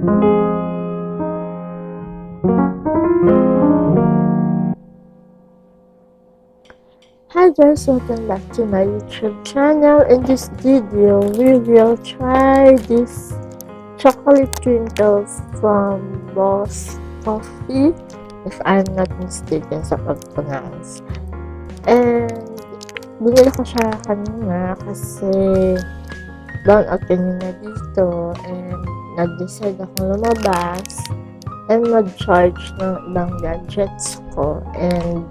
Hi guys, welcome back to my YouTube channel. In this video, we will try this chocolate crinkles from Boss Coffee, if I'm not mistaken sa pag-pronounce. And binili ko siya kanina kasi down out kanina dito and nag-decide akong lumabas and mag-charge ng ibang gadgets ko. And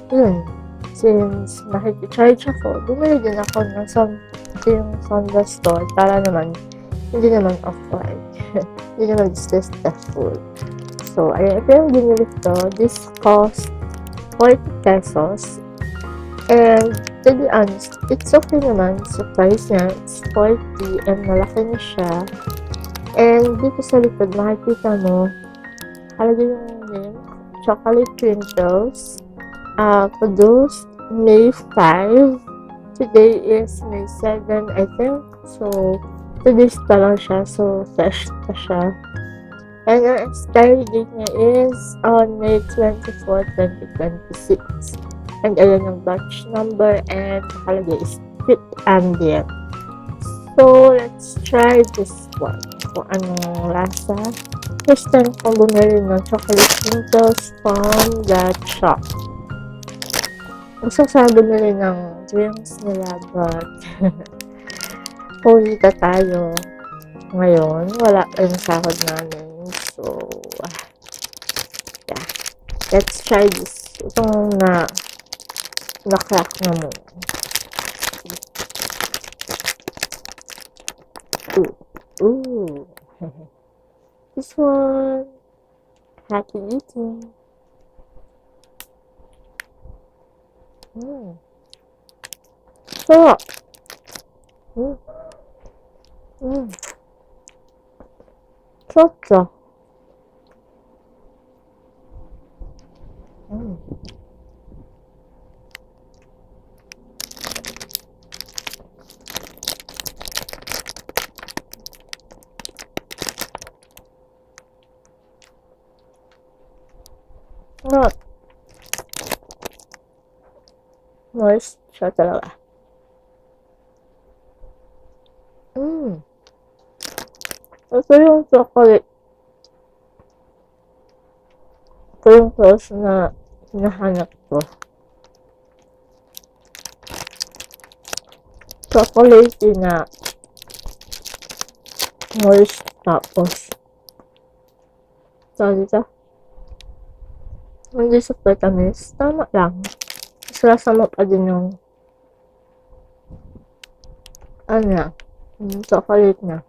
yun, since nakikicharge ako, bumili din ako ng yung Sonda store para naman hindi naman off-white. Hindi naman stressful. So, ayun, ito yung binili ko. This cost 40 pesos. And to be honest, it's okay naman sa price niya. It's 40 and malaki na siya. And dito sa likod, makikita mo, halagay yung name, chocolate crinkles. Produced May 5. Today is May 7, I think. So, 2 days pa lang siya. So, fresh pa siya. And ang expiry date niya is on May 24, 2026. And ayan yung batch number and nakalagay is Fit Ambient. So, let's try this one. Kung anong lasa. First time kong bumili ng chocolate crinkles from that shop. Gusto ko sana bumili ng drinks nila, but huli ka tayo ngayon. Wala pa yung sahod namin. So, yeah. Let's try this. Itong na-crack na mo. Ooh. This one. Happy eating. Sarap. Sarap siya. Sarap. Moist siya talaga. Ito yung chocolate. Ito yung sauce na hinahanap ko. Chocolate na moist tapos. Sorry ito. Hindi super tamis. Tama lang. Sarasama pa din yung chocolate na.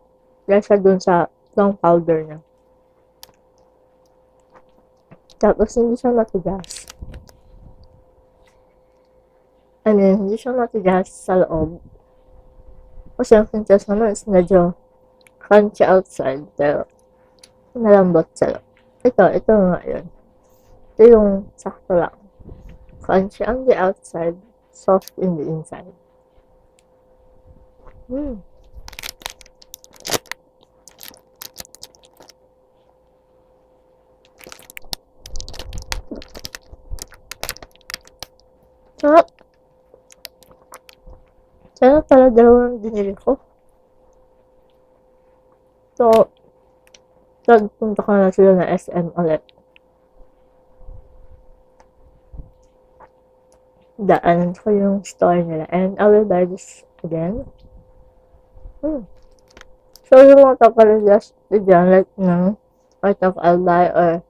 Lasa dun sa long powder na. Tapos hindi siya matigas. Hindi siya matigas sa loob. Kasi ang pintas naman is medyo crunchy outside, pero malambot sa loob. Ito nga yun. Ito yung sakto lang. Crunchy on the outside, soft in the inside. Sarap. Sarap pala dalawang binili ko. So, punta ko na sila na SM ulit. Daanan ko yung store nila. And I will buy this again. So, yung mga kapaligas dyan, like ng Art of Albay or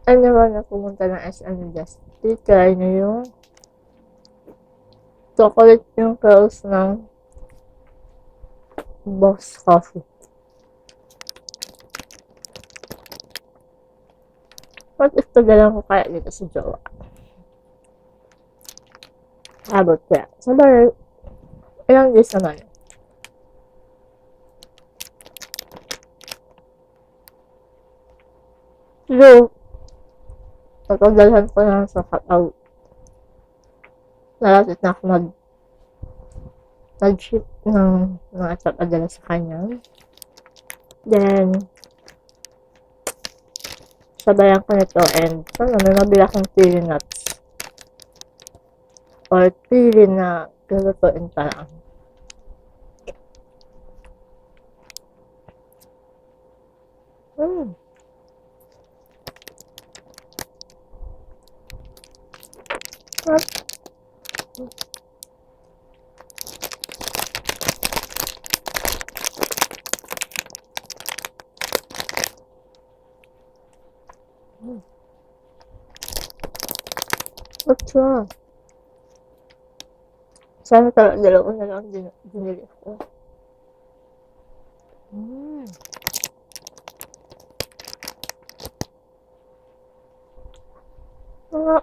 naman na pumunta ng SM just try na yung chocolate crinkles ng Boss Coffee. What if tagalan ko kaya dito sa jowa? Abot kaya. Sabay, ilang days naman. So, pagkagdalhan ko na sa cut-out. Nalapit na ako mag-ship ng mga papadala sa kanya. Then, sabayan ko nito and may mabila akong pili nuts or pili na lulutuin pa lang. Mm. What's wrong? Sana talaga dalawa na lang binili ko. Mm. Mga,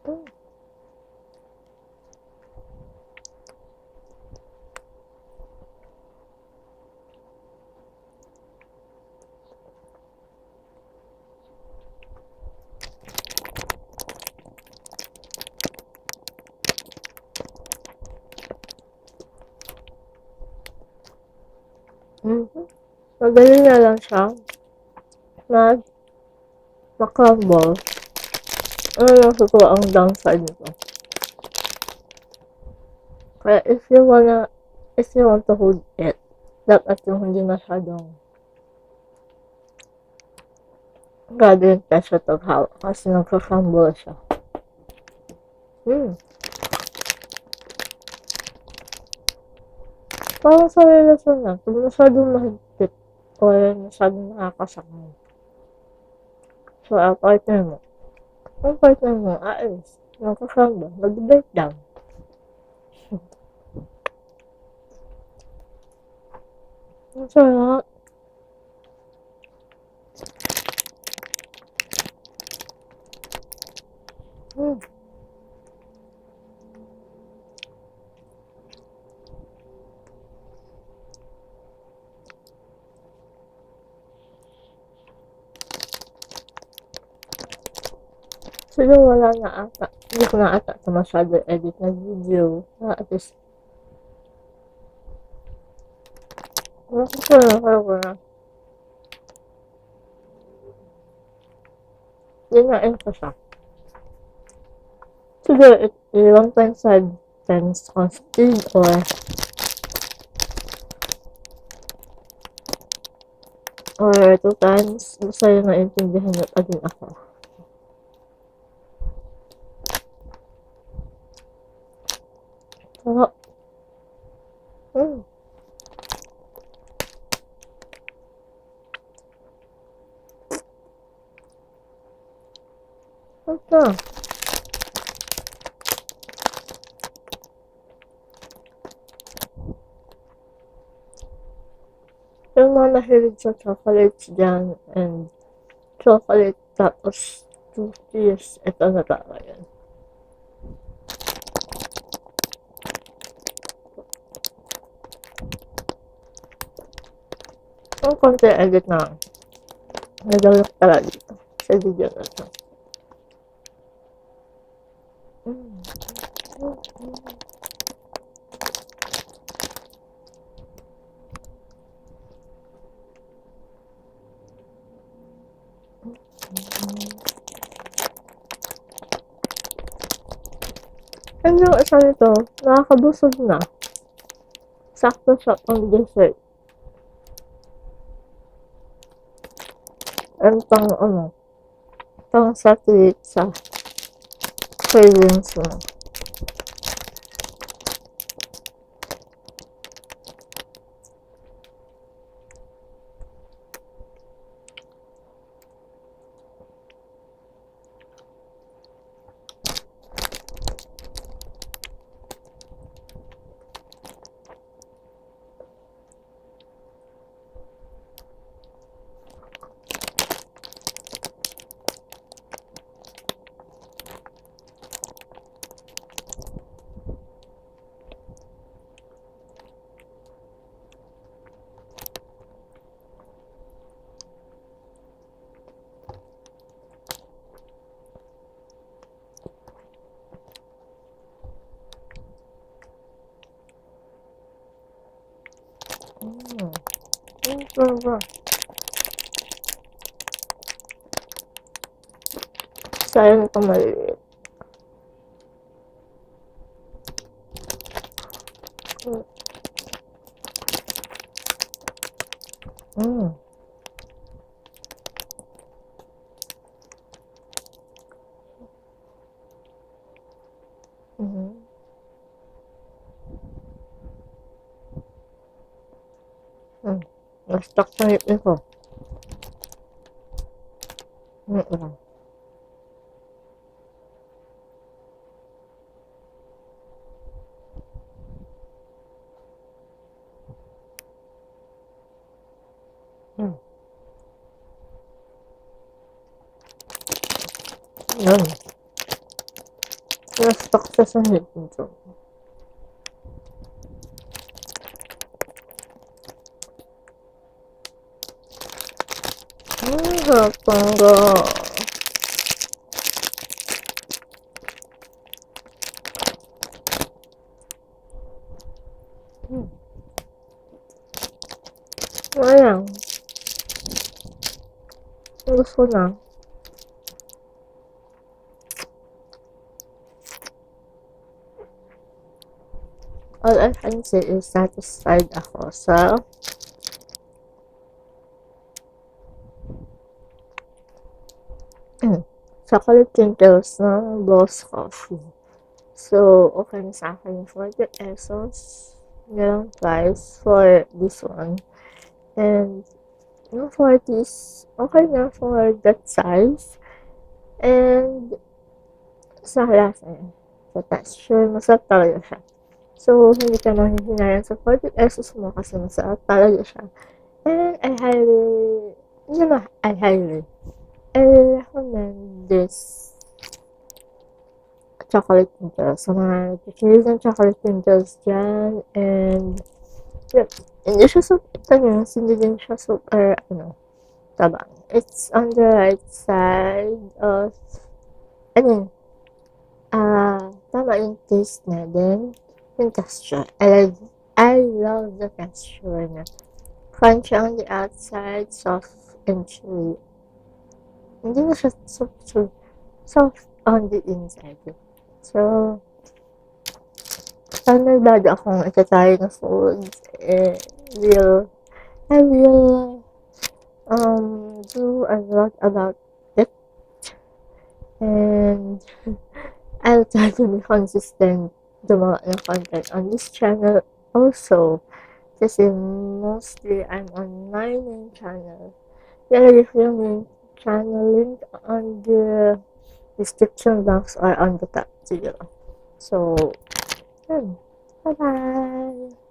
mm. Mm-hmm. Madali na lang siya. Makrumble. Ano lang siguro ang downside nito. Kaya if you want to hold it, dapat yung hindi masyadong grabe yung pressure to hawak kasi nagkakrumble siya. Parang sa relasyon lang, kung masyadong mahigpit or masyadong nakakasakal. So, ang partner mo, ayos, nagkakrumble, mag-breakdown. Ang sarap. Siguro wala na ata. Hindi ko na ata ito masyado edit na video. Na at least, nakakala ko na. Yun ko siya. Siguro, 1.5 times on speed or 2 times. Basta yun naintindihan niyo pa din ako. Sarap. Ito. Yung mga mahilig sa chocolates dyan and chocolate tapos cookies, ito na talaga yun. Ang konti edit na nagawin ko talaga dito sa video na ito. And yung isa nito, nakakabusog na. Sakto siya pang dessert. And pang saturate sa cravings mo. Talaga. Sayang ito maliliit. Mm. Mhm. Hmm. Na-stuck sa ngipin ko. Mm. Hmm. Yun. Na-stuck siya sa ngipin ko. Sarap talaga. Hmm. Sayang. Gusto na. All I can say is satisfied ako sa chocolate Twinkles na Boss Coffee. So, okay na sa akin yung 40 pesos yung price for this one. And yung 40 is okay na for that size. And sa lasa niya, sa texture, masarap talaga siya. So, hindi ka mahihinayan sa 40 pesos mo kasi masarap talaga siya. And I recommend this chocolate Twinkles sa mga nagkikilig ng chocolate Twinkles dyan. And, yun, hindi siya super, hindi din siya super, tabang. It's on the right side of, tama yung taste na din. Yung texture. I love the texture niya. Crunchy on the outside, soft and chewy. Hindi na siya soft on the inside. So, standard akong itatry na foods. I will do a lot about it. And I'll try to be consistent gumawa ng content on this channel also. Kasi mostly I'm on my main channel. Ilalagay ko yung main channel link on the description box or on the top zero. So, yun. Bye-bye!